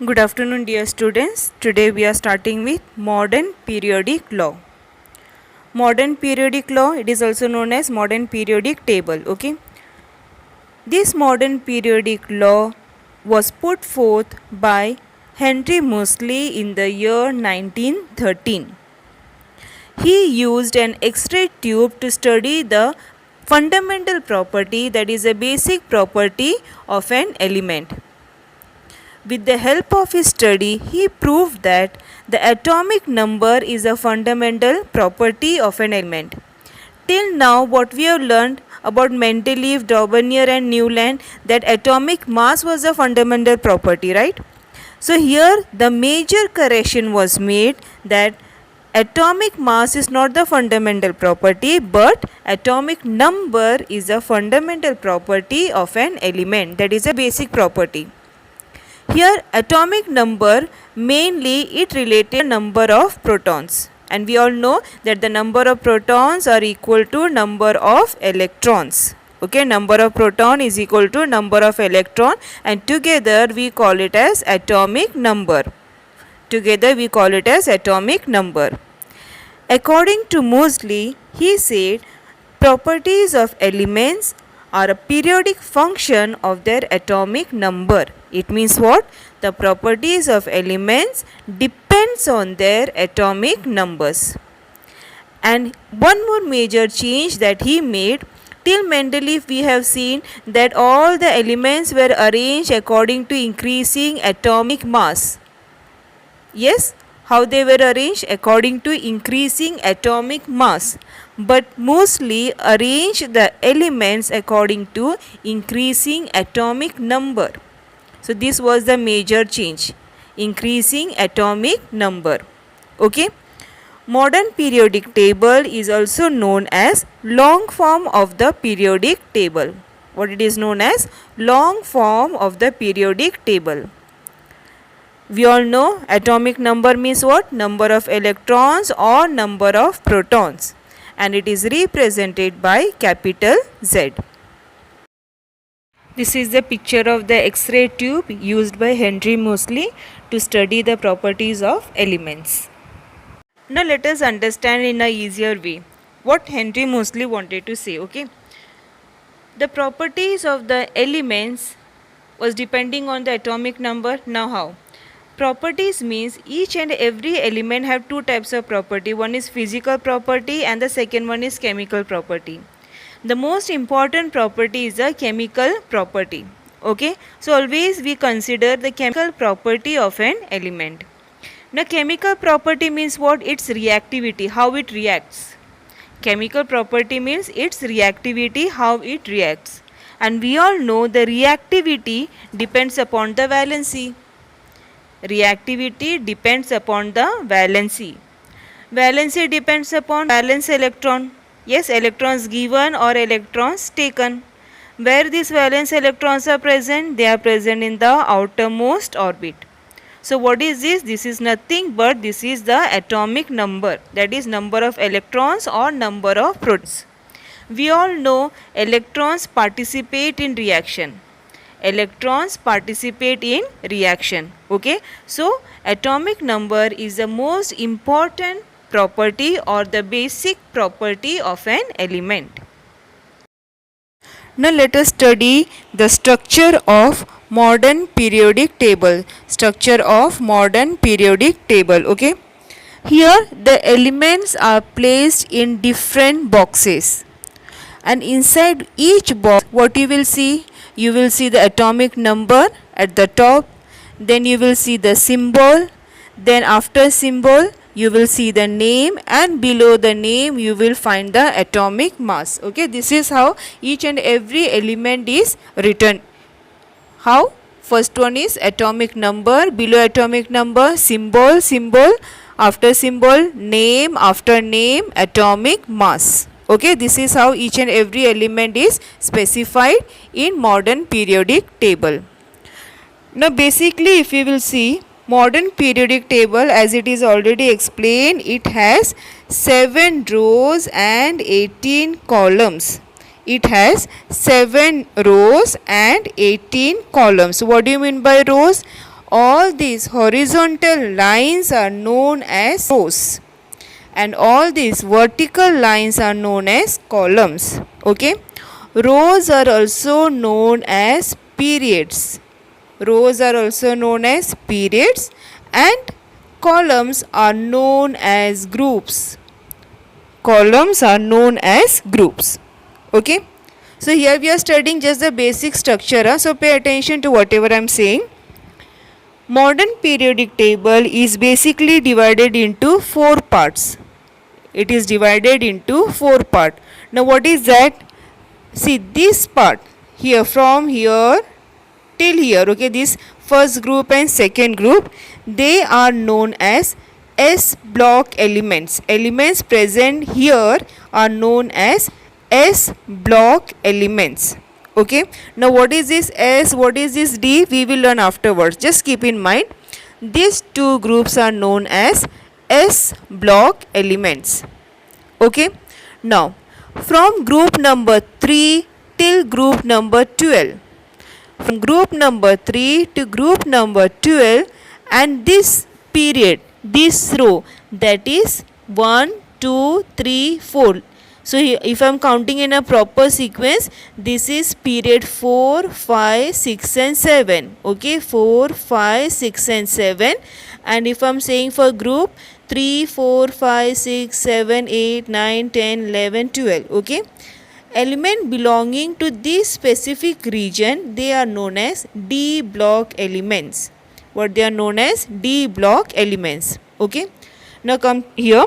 Good afternoon, dear students. Today we are starting with modern periodic law. Modern periodic law, it is also known as modern periodic table. Okay. This modern periodic law was put forth by Henry Moseley in the year 1913. He used an X-ray tube to study the fundamental property, that is a basic property of an element. With the help of his study, he proved that the atomic number is a fundamental property of an element. Till now, what we have learned about Mendeleev, Daubeney and Newland, that atomic mass was a fundamental property, right? So here the major correction was made that atomic mass is not the fundamental property, but atomic number is a fundamental property of an element, that is a basic property. Here atomic number, mainly it related number of protons, and we all know that the number of protons are equal to number of electrons. Okay, number of proton is equal to number of electron, and together we call it as atomic number. Together we call it as atomic number. According to Moseley, he said properties of elements are a periodic function of their atomic number. It means what? The properties of elements depends on their atomic numbers. And one more major change that he made, till Mendeleev we have seen that all the elements were arranged according to increasing atomic mass. Yes, how they were arranged? According to increasing atomic mass. But Moseley arranged the elements according to increasing atomic number. So this was the major change, increasing atomic number. Okay. Modern periodic table is also known as long form of the periodic table. What it is known as? Long form of the periodic table. We all know atomic number means what? Number of electrons or number of protons, and it is represented by capital Z. This is the picture of the X-ray tube used by Henry Moseley to study the properties of elements. Now let us understand in a easier way what Henry Moseley wanted to say. Okay, the properties of the elements was depending on the atomic number. Now how? Properties means each and every element have two types of property. One is physical property and the second one is chemical property. The most important property is the chemical property. Okay, so always we consider the chemical property of an element. Now chemical property means what? Its reactivity, how it reacts. Chemical property means its reactivity, how it reacts. And we all know the reactivity depends upon the valency. Reactivity depends upon the valency. Valency depends upon valence electron. Yes, electrons given or electrons taken. Where these valence electrons are present? They are present in the outermost orbit. So what is this? This is nothing but this is the atomic number, that is number of electrons or number of protons. We all know electrons participate in reaction. Electrons participate in reaction. Okay, so atomic number is the most important property or the basic property of an element. Now let us study the structure of modern periodic table. Structure of modern periodic table. Okay, here the elements are placed in different boxes, and inside each box what you will see? You will see the atomic number at the top, then you will see the symbol, then after symbol you will see the name, and below the name you will find the atomic mass. Okay, this is how each and every element is written. How? First one is atomic number, below atomic number symbol, symbol, after symbol name, after name atomic mass. Okay, this is how each and every element is specified in modern periodic table. Now basically if we will see modern periodic table, as it is already explained, it has 7 rows and 18 columns. It has 7 rows and 18 columns. What do you mean by rows? All these horizontal lines are known as rows, and all these vertical lines are known as columns. Okay, rows are also known as periods. Rows are also known as periods, and columns are known as groups. Columns are known as groups. Okay, so here we are studying just the basic structure, so pay attention to whatever I am saying. Modern periodic table is basically divided into 4 parts. It is divided into 4 parts. Now what is that? See this part here, from here till here, okay, this first group and second group, they are known as S block elements. Elements present here are known as S block elements. Okay, now what is this S, what is this D, we will learn afterwards. Just keep in mind these two groups are known as S block elements. Okay, now from group number 3 till group number 12, from group number 3 to group number 12, and this period, this row, that is 1 2 3 4. So if I am counting in a proper sequence, this is period 4 5 6 and 7. Okay, 4 5 6 and 7. And if I am saying for group 3 4 5 6 7 8 9 10 11 12. Okay, element belonging to this specific region, they are known as D block elements. What they are known as? D block elements. Okay, now come here.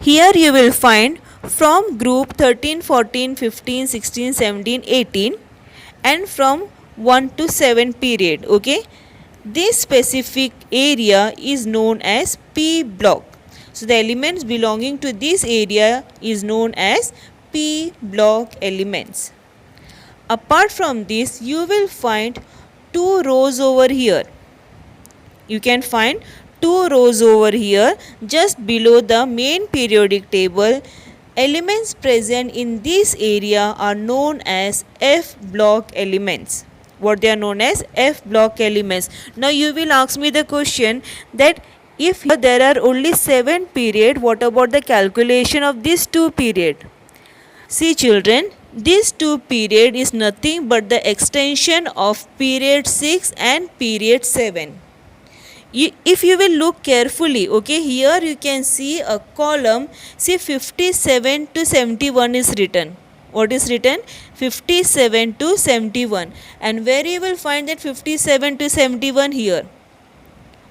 Here you will find from group 13 14 15 16 17 18, and from 1 to 7 period. Okay, this specific area is known as P block. So the elements belonging to this area is known as P block elements. Apart from this, you will find 2 rows over here. You can find 2 rows over here just below the main periodic table. Elements present in this area are known as F block elements. What they are known as? F block elements. Now you will ask me the question that if there are only 7 period, what about the calculation of these 2 period? See children, this 2 period is nothing but the extension of period 6 and period 7. If you will look carefully, okay, here you can see a column. See 57 to 71 is written. What is written? 57 to 71. And where you will find that 57 to 71? Here.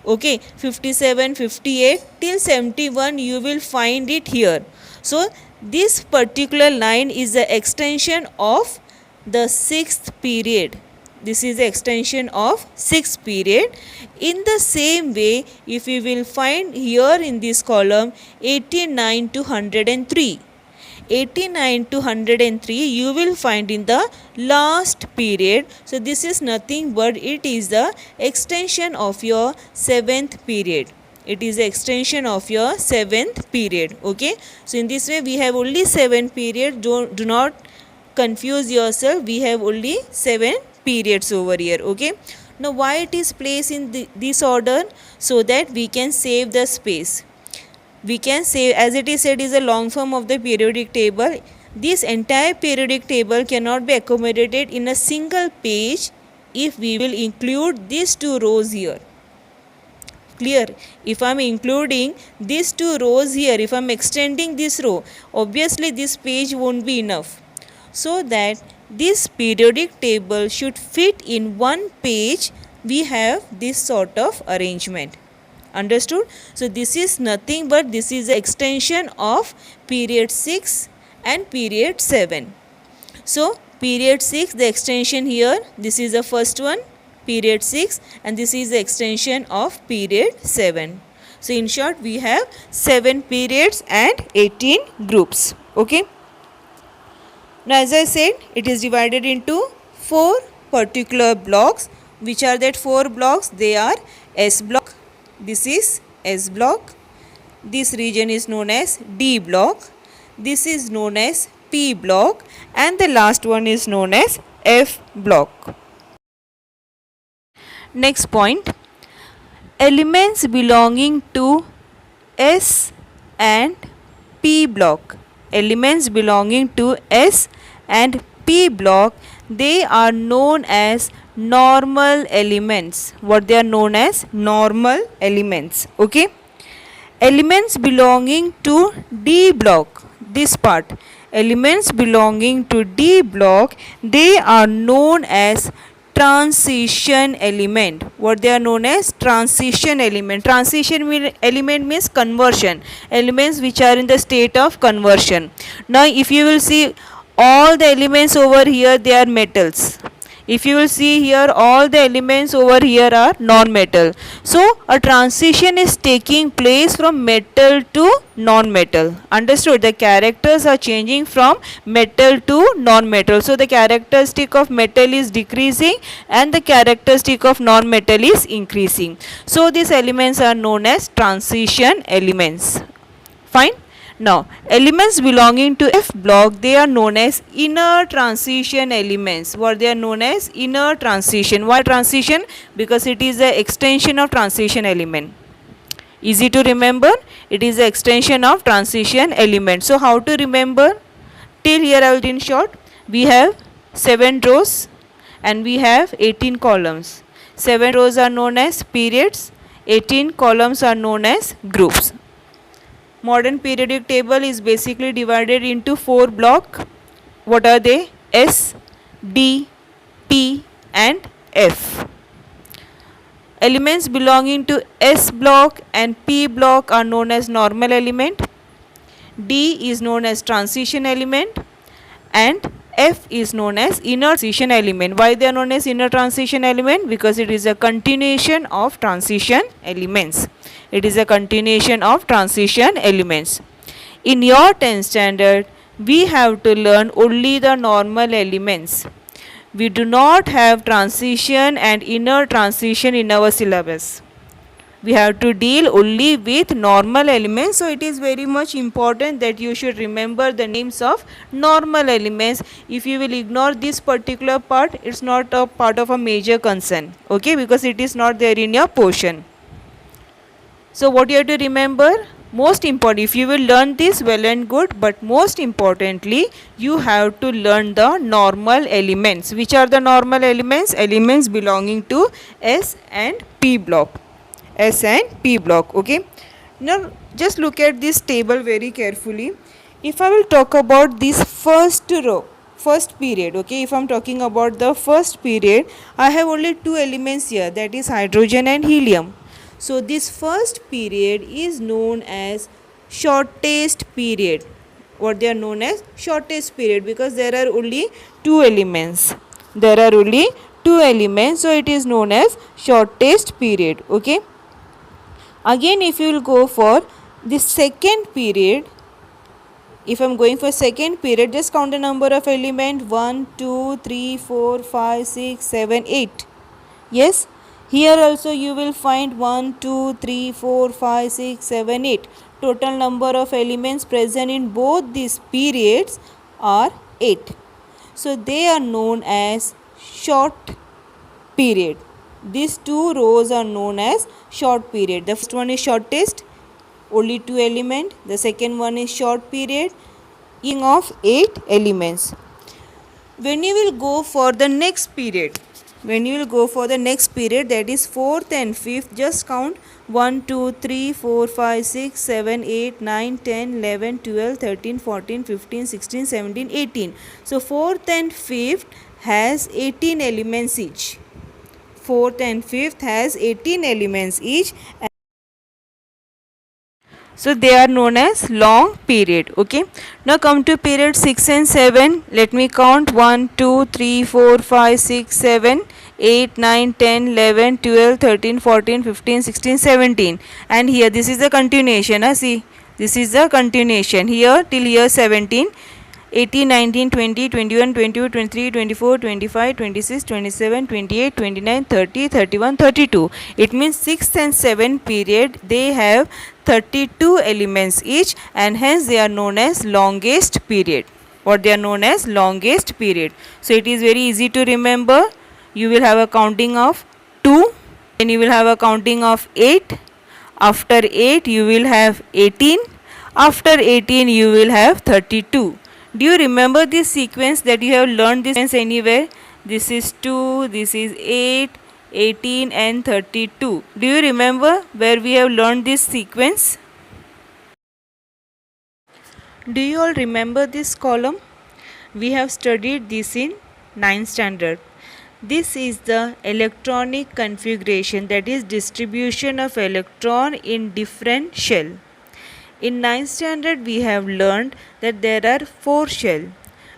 Okay, 57, 58 till 71 you will find it here. So this particular line is the extension of the 6th period. This is the extension of 6th period. In the same way, if we will find here in this column 89 to 103. 89 to 103 you will find in the last period. So this is nothing but it is the extension of your 7th period. It is the extension of your 7th period. Okay, so in this way we have only 7 periods. Do not confuse yourself. We have only 7 periods over here. Okay, now why it is placed in this order? So that we can save the space. We can save, as it is said, is a long form of the periodic table. This entire periodic table cannot be accommodated in a single page if we will include these 2 rows here. Clear? If I am including these 2 rows here, if I am extending this row, obviously this page won't be enough. So that this periodic table should fit in one page, we have this sort of arrangement. Understood? So this is nothing but this is the extension of period 6 and period 7. So period 6, the extension here, this is the first one, period 6, and this is the extension of period 7. So in short we have 7 periods and 18 groups. Okay. Now as I said, it is divided into 4 particular blocks. Which are that 4 blocks? They are S block. This is S block. This region is known as D block. This is known as P block. And the last one is known as F block. Next point, elements belonging to S and P block. Elements belonging to S and P block, they are known as normal elements. What they are known as? Normal elements. Okay. Elements belonging to D block, this part, elements belonging to D block, they are known as transition element. What they are known as? Transition element. Element means conversion, elements which are in the state of conversion. Now if you will see, all the elements over here, they are metals. If you will see here, all the elements over here are non-metal. So a transition is taking place from metal to non-metal. Understood? The characters are changing from metal to non-metal. So the characteristic of metal is decreasing and the characteristic of non-metal is increasing. So these elements are known as transition elements. Fine. Now, elements belonging to F block, they are known as inner transition elements. What they are known as? Inner transition. Why transition? Because it is the extension of transition element. Easy to remember. It is the extension of transition element. So, how to remember? Till here I will in short. We have 7 rows and we have 18 columns. 7 rows are known as periods. 18 columns are known as groups. Modern periodic table is basically divided into 4 blocks. What are they? S, D, P and F. Elements belonging to S block and P block are known as normal element. D is known as transition element and F is known as inner transition element. Why they are known as inner transition element? Because it is a continuation of transition elements. It is a continuation of transition elements. In your 10th standard, we have to learn only the normal elements. We do not have transition and inner transition in our syllabus. We have to deal only with normal elements. So it is very much important that you should remember the names of normal elements. If you will ignore this particular part, it's not a part of a major concern. Okay, because it is not there in your portion. So what you have to remember? Most important, if you will learn this, well and good, but most importantly, you have to learn the normal elements. Which are the normal elements? Elements belonging to S and P block. S and P block. Okay. Now just look at this table very carefully. If I will talk about this first row, first period, okay, if I am talking about the first period, I have only 2 elements here, that is hydrogen and helium. So this first period is known as shortest period. What they are known as? Shortest period, because there are only 2 elements. There are only 2 elements, so it is known as shortest period. Okay. Again, if you will go for the second period, if I am going for second period, just count the number of elements: 1, 2, 3, 4, 5, 6, 7, 8. Yes. Here also you will find 1, 2, 3, 4, 5, 6, 7, 8. Total number of elements present in both these periods are 8. So they are known as short period. These 2 rows are known as short period. The first one is shortest, only 2 elements. The second one is short period, of 8 elements. When you will go for the next period, that is 4th and 5th, just count 1, 2, 3, 4, 5, 6, 7, 8, 9, 10, 11, 12, 13, 14, 15, 16, 17, 18. So 4th and 5th has 18 elements each. 4th and 5th has 18 elements each. So they are known as long period. Okay. Now come to period 6 and 7. Let me count 1, 2, 3, 4, 5, 6, 7, 8, 9, 10, 11, 12, 13, 14, 15, 16, 17. And here this is the continuation. See, this is the continuation. Here till here 17. 18, 19, 20, 21, 22, 23, 24, 25, 26, 27, 28, 29, 30, 31, 32. It means 6th and 7th period, they have 32 elements each, and hence they are known as longest period. What they are known as? Longest period. So it is very easy to remember. You will have a counting of 2, Then you will have a counting of 8. After 8 you will have 18. After 18 you will have 32. Do you remember this sequence that you have learned this sequence anywhere? This is 2, this is 8, 18 and 32. Do you remember where we have learned this sequence? Do you all remember this column? We have studied this in 9th standard. This is the electronic configuration, that is distribution of electron in different shell. In 9th standard we have learned that there are 4 shell.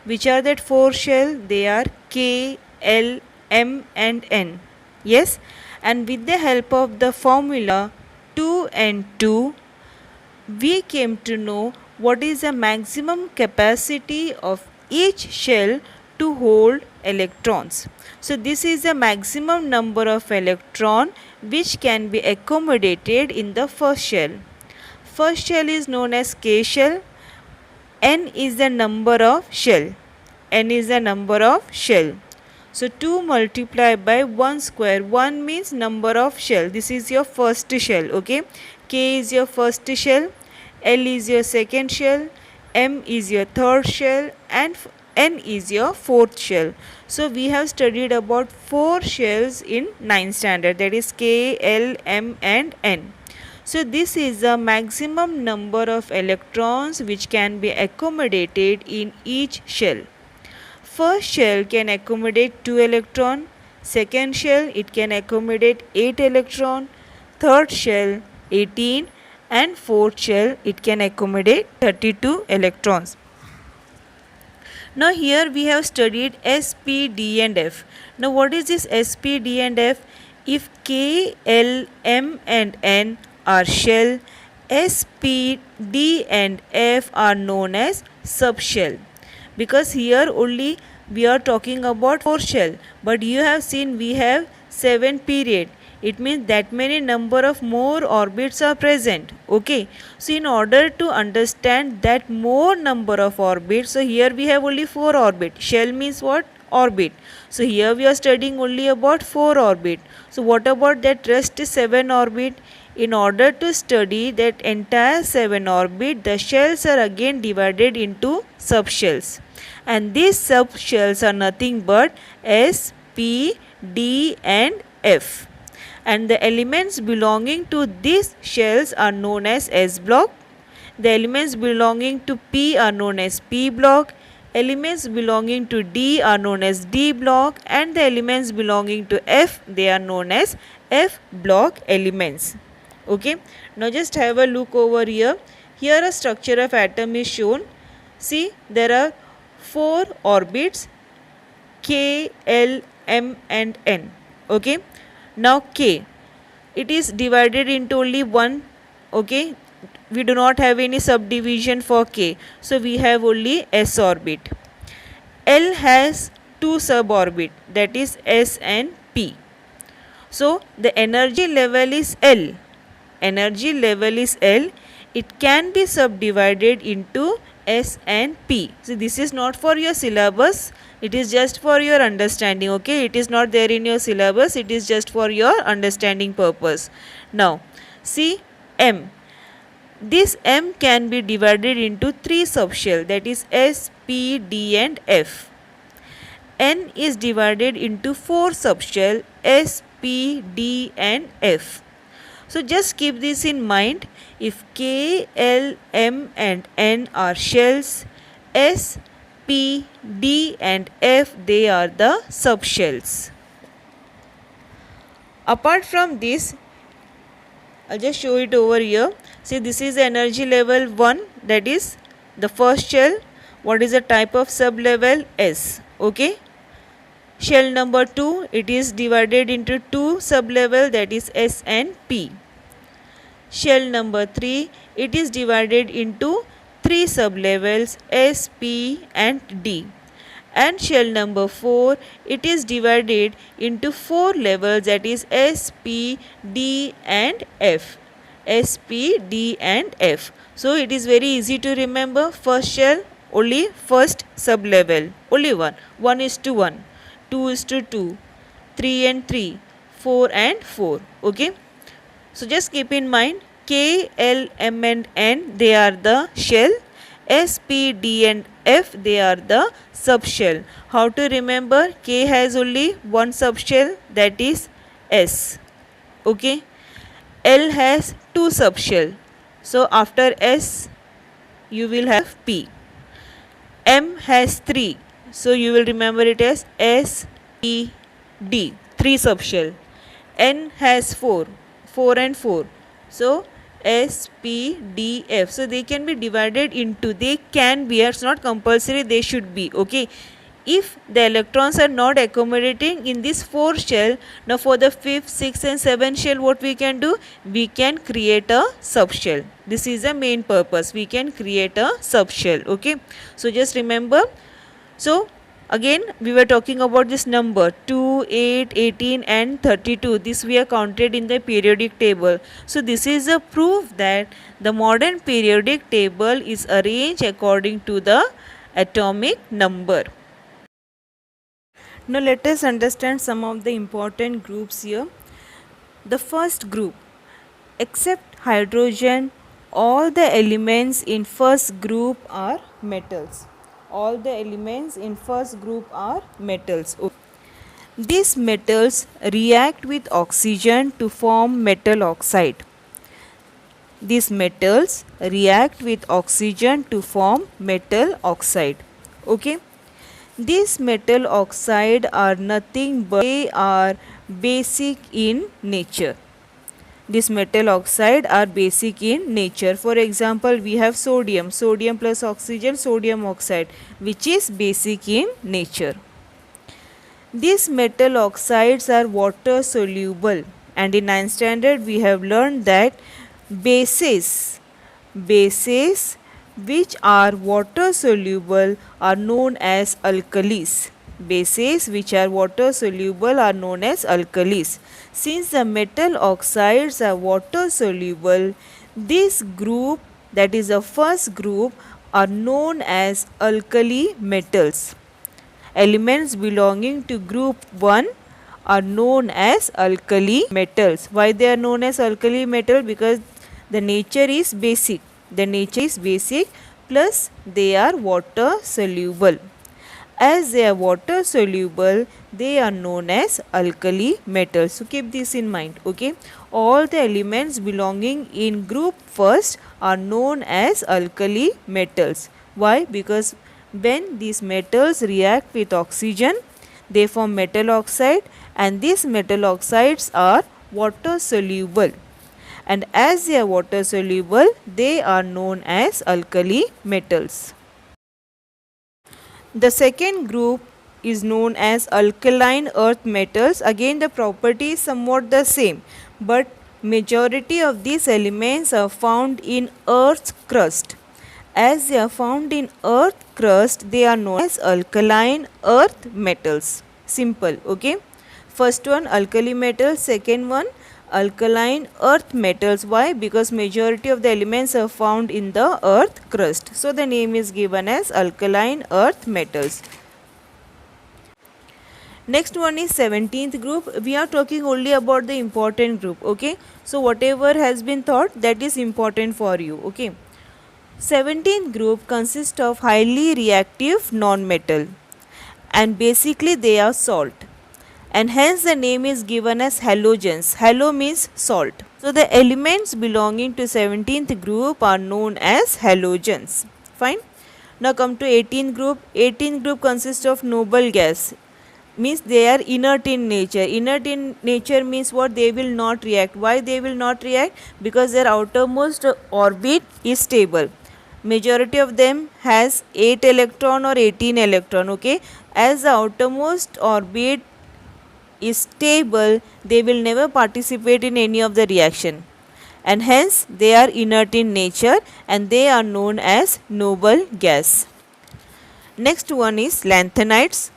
Which are that 4 shell? They are K, L, M and N. Yes, and with the help of the formula 2 and 2 we came to know what is the maximum capacity of each shell to hold electrons. So this is the maximum number of electron which can be accommodated in the first shell. First shell is known as K shell. N is the number of shell. N is the number of shell. So 2 multiplied by 1 square. 1 means number of shell. This is your first shell. Okay. K is your first shell. L is your second shell. M is your third shell. And N is your fourth shell. So we have studied about 4 shells in 9th standard, that is K, L, M and N. So this is the maximum number of electrons which can be accommodated in each shell. First shell can accommodate 2 electron, second shell it can accommodate 8 electron, third shell 18 and fourth shell it can accommodate 32 electrons. Now here we have studied S, P, D and F. Now what is this S, P, D and F? If K, L, M and N are shell, S, P, D and F are known as subshell. Because here only we are talking about 4 shell, but you have seen we have 7 period. It means that many number of more orbits are present. Okay. So in order to understand that more number of orbits, so here we have only 4 orbit. Shell means what? Orbit. So here we are studying only about 4 orbit. So what about that rest 7 orbit? In order to study that entire 7 orbit, the shells are again divided into subshells. And these subshells are nothing but S, P, D and F. And the elements belonging to these shells are known as S block. The elements belonging to P are known as P block. Elements belonging to D are known as D block, and the elements belonging to F, they are known as F block elements. Okay. Now just have a look over here. Here a structure of atom is shown. See, there are 4 orbits K, L, M and N. Okay. Now K, it is divided into only one. Okay, we do not have any subdivision for K, so we have only S orbit. L has 2 suborbit, that is S and P. So the energy level is L. Energy level is L. It can be subdivided into S and P. So this is not for your syllabus. It is just for your understanding. Okay, it is not there in your syllabus. It is just for your understanding purpose. Now see M. This M can be divided into 3 subshell, that is S, P, D and F. N is divided into 4 subshell, S, P, D and F. So just keep this in mind. If K, L, M and N are shells, S, P, D and F, they are the subshells. Apart from this, I'll just show it over here. See, this is energy level 1, that is the first shell. What is the type of sub-level? S. Okay. Shell number 2, it is divided into 2 sub-level, that is S and P. Shell number 3, it is divided into 3 sub-levels S, P and D. And shell number 4, it is divided into 4 levels, that is S, P, D and F. S, P, D and F. So it is very easy to remember. First shell, only first sub-level, only one. 1:1, 2:2, 3 and 3, 4 and 4. Okay, so just keep in mind K, L, M and N, they are the shell. S, P, D and F, they are the subshell. How to remember? K has only one subshell, that is S. Okay, L has two subshell, so after S you will have P. M has 3, so you will remember it as S, E, D, 3 subshell. N has 4, 4 and 4, so S, P, D, F. So they can be divided into, they can be, it's not compulsory, they should be. Okay, if the electrons are not accommodating in this 4 shell, now for the 5th, 6th and 7th shell, what we can do? We can create a subshell. This is the main purpose, we can create a subshell. Okay, so just remember. So again we were talking about this number 2, 8, 18 and 32. This we are counted in the periodic table. So this is a proof that the modern periodic table is arranged according to the atomic number. Now let us understand some of the important groups here. The first group, except hydrogen, all the elements in first group are metals. All the elements in first group are metals. These metals react with oxygen to form metal oxide. These metals react with oxygen to form metal oxide. Okay. These metal oxide are nothing but they are basic in nature. These metal oxide are basic in nature. For example, we have sodium, sodium plus oxygen, sodium oxide, which is basic in nature. These metal oxides are water soluble, and in 9th standard we have learned that bases which are water soluble are known as alkalis. Bases which are water soluble are known as alkalis. Since the metal oxides are water soluble, this group, that is the first group, are known as alkali metals. Elements belonging to group 1 are known as alkali metals. Why they are known as alkali metal? Because the nature is basic. The nature is basic plus they are water soluble. As they are water soluble, they are known as alkali metals. So keep this in mind. Okay, all the elements belonging in group first are known as alkali metals. Why? Because when these metals react with oxygen, they form metal oxide, and these metal oxides are water soluble. And as they are water soluble, they are known as alkali metals. The second group is known as alkaline earth metals. Again, the property is somewhat the same, but majority of these elements are found in earth's crust. As they are found in earth crust, they are known as alkaline earth metals. Simple. Okay, first one alkali metals, second one alkaline earth metals. Why? Because majority of the elements are found in the earth crust, so the name is given as alkaline earth metals. Next one is 17th group. We are talking only about the important group. Okay, so whatever has been taught, that is important for you. Okay, 17th group consists of highly reactive non-metal, and basically they are salt, and hence the name is given as halogens. Halo means salt. So the elements belonging to 17th group are known as halogens. Fine. Now come to 18th group. 18th group consists of noble gas, means they are inert in nature. Inert in nature means what? They will not react. Why they will not react? Because their outermost orbit is stable. Majority of them has 8 electron or 18 electron. Okay, as the outermost orbit is stable, they will never participate in any of the reaction, and hence they are inert in nature, and they are known as noble gas. Next one is lanthanides.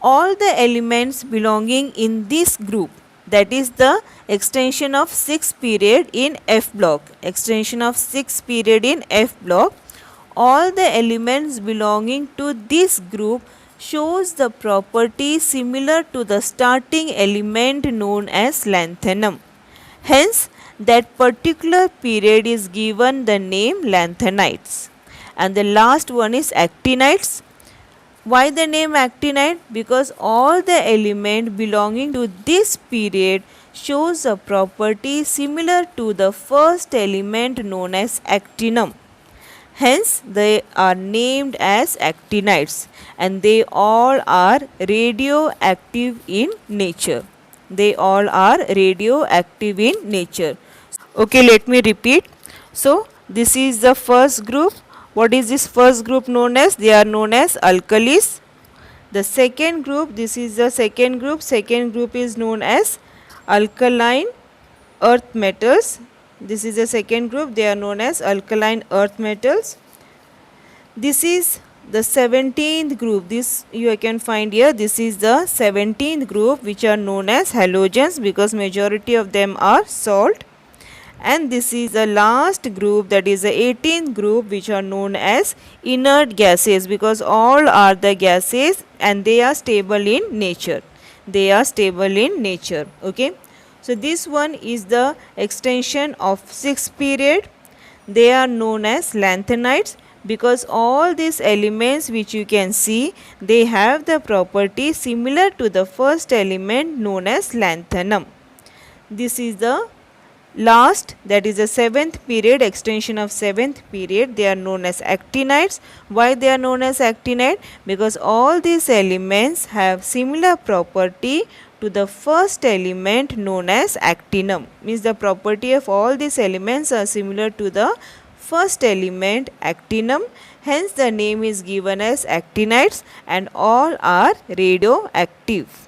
All the elements belonging in this group, that is the extension of 6 period in F block, extension of 6 period in F block, all the elements belonging to this group shows the property similar to the starting element known as lanthanum. Hence, that particular period is given the name lanthanides. And the last one is actinides. Why the name actinide? Because all the elements belonging to this period shows a property similar to the first element known as actinum. Hence, they are named as actinides and they all are radioactive in nature. They all are radioactive in nature. Okay, let me repeat. So, this is the first group. What is this first group known as? They are known as alkalis. The second group, this is the second group. Second group is known as alkaline earth metals. This is the second group. They are known as alkaline earth metals. This is the 17th group. This you can find here. This is the 17th group, which are known as halogens because majority of them are salt. And this is the last group, that is the 18th group, which are known as inert gases because all are the gases and they are stable in nature. They are stable in nature. Okay. So this one is the extension of 6th period. They are known as lanthanides because all these elements which you can see, they have the property similar to the first element known as lanthanum. This is the last, that is the 7th period, extension of 7th period. They are known as actinides. Why they are known as actinide? Because all these elements have similar property to the first element known as actinum. Means the property of all these elements are similar to the first element actinum. Hence the name is given as actinides and all are radioactive.